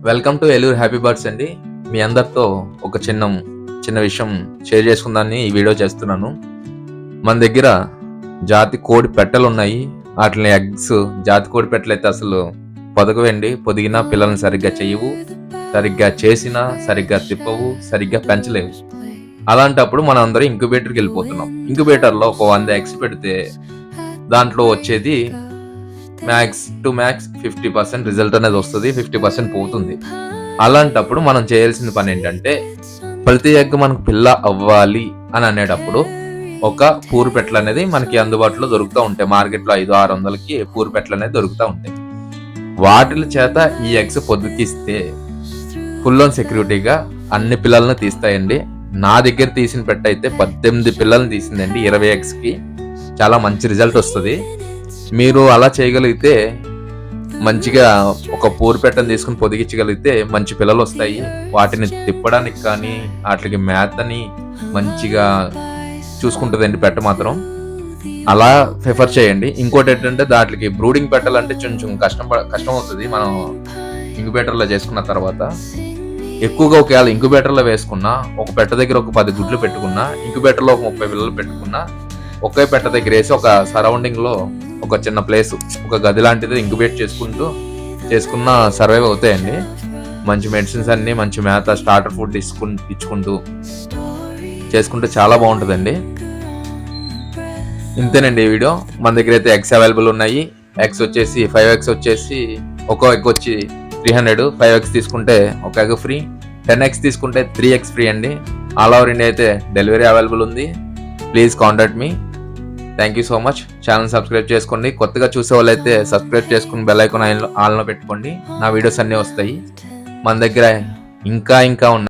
Welcome to Eluru happy birds అండి. మీ అందరితో ఒక చిన్న విషయం షేర్ చేసుకుందాన్ని ఈ వీడియో చేస్తున్నాను. మన దగ్గర జాతి కోడి పెట్టలు ఉన్నాయి. వాటిని ఎగ్స్ జాతి కోడి పెట్టలు అయితే అసలు పొదగవండి. పొదిగినా పిల్లల్ని సరిగ్గా చేయవు, సరిగ్గా చేసినా సరిగ్గా తిప్పవు, సరిగ్గా పెంచలేవు. అలాంటప్పుడు మనం అందరం ఇంక్యుబేటర్కి వెళ్ళిపోతున్నాం. ఇంక్యుబేటర్లో ఒక 100 ఎగ్స్ పెడితే దాంట్లో వచ్చేది మ్యాక్స్ టు మ్యాక్స్ 50% రిజల్ట్ అనేది వస్తుంది, 50% పోతుంది. అలాంటప్పుడు మనం చేయాల్సిన పని ఏంటంటే, ప్రతి ఎగ్ మనకు పిల్ల అవ్వాలి అని అనేటప్పుడు ఒక పూరు పెట్టలు అనేది మనకి అందుబాటులో దొరుకుతూ ఉంటాయి. మార్కెట్లో 500-600కి పూరు పెట్టలు అనేది దొరుకుతూ ఉంటాయి. వాటి చేత ఈ ఎగ్స్ పొద్దుకిస్తే ఫుల్ ఆన్ సెక్యూరిటీగా అన్ని పిల్లలను తీస్తాయండి. నా దగ్గర తీసిన పెట్ట అయితే 18 పిల్లల్ని తీసిందండి 20 ఎగ్స్కి. చాలా మంచి రిజల్ట్ వస్తుంది. మీరు అలా చేయగలిగితే మంచిగా ఒక పూరు పెట్టను తీసుకుని పొదిగించగలిగితే మంచి పిల్లలు వస్తాయి. వాటిని తిప్పడానికి కానీ వాటికి మేతని మంచిగా చూసుకుంటుందండి పెట్ట మాత్రం. అలా ప్రిఫర్ చేయండి. ఇంకోటి ఏంటంటే దానికి బ్రూడింగ్ పెట్టాలంటే కొంచెం కష్టం అవుతుంది. మనం ఇంక్యుబేటర్లో చేసుకున్న తర్వాత ఎక్కువగా ఒకవేళ ఇంక్యుబేటర్లో వేసుకున్నా ఒక పెట్ట దగ్గర ఒక 10 గుడ్లు పెట్టుకున్నా, ఇంక్యుబేటర్లో ఒక 30 పిల్లలు పెట్టుకున్నా, ఒకే పెట్ట దగ్గర వేసి ఒక సరౌండింగ్లో ఒక చిన్న ప్లేస్, ఒక గది లాంటిది ఇంక్యుబేట్ చేసుకున్న సర్వైవ్ అవుతాయండి. మంచి మెడిసిన్స్ అన్ని, మంచి మేత, స్టార్టర్ ఫుడ్ ఇచ్చుకుంటూ చేసుకుంటే చాలా బాగుంటుందండి. ఇంతేనండి ఈ వీడియో. మన దగ్గర అయితే ఎగ్స్ అవైలబుల్ ఉన్నాయి. ఎగ్స్ వచ్చేసి 5 ఎగ్స్ వచ్చేసి ఒక్కో ఎగ్ వచ్చి 300. 5 ఎగ్స్ తీసుకుంటే ఒక ఎగ్ ఫ్రీ. 10 ఎగ్స్ తీసుకుంటే 3 ఎగ్స్ ఫ్రీ అండి. ఆల్ ఓవర్ ఇండియా అయితే డెలివరీ అవైలబుల్ ఉంది. Please contact me. Thank you so much. Channel subscribe చేసుకోండి. కొత్తగా చూసే వాళ్ళైతే సబ్స్క్రైబ్ చేసుకుని బెల్ ఐకాన్ ఆన్లో పెట్టుకోండి. నా వీడియోస్ అన్నీ వస్తాయి. మన దగ్గర ఇంకా ఉన్నాయి.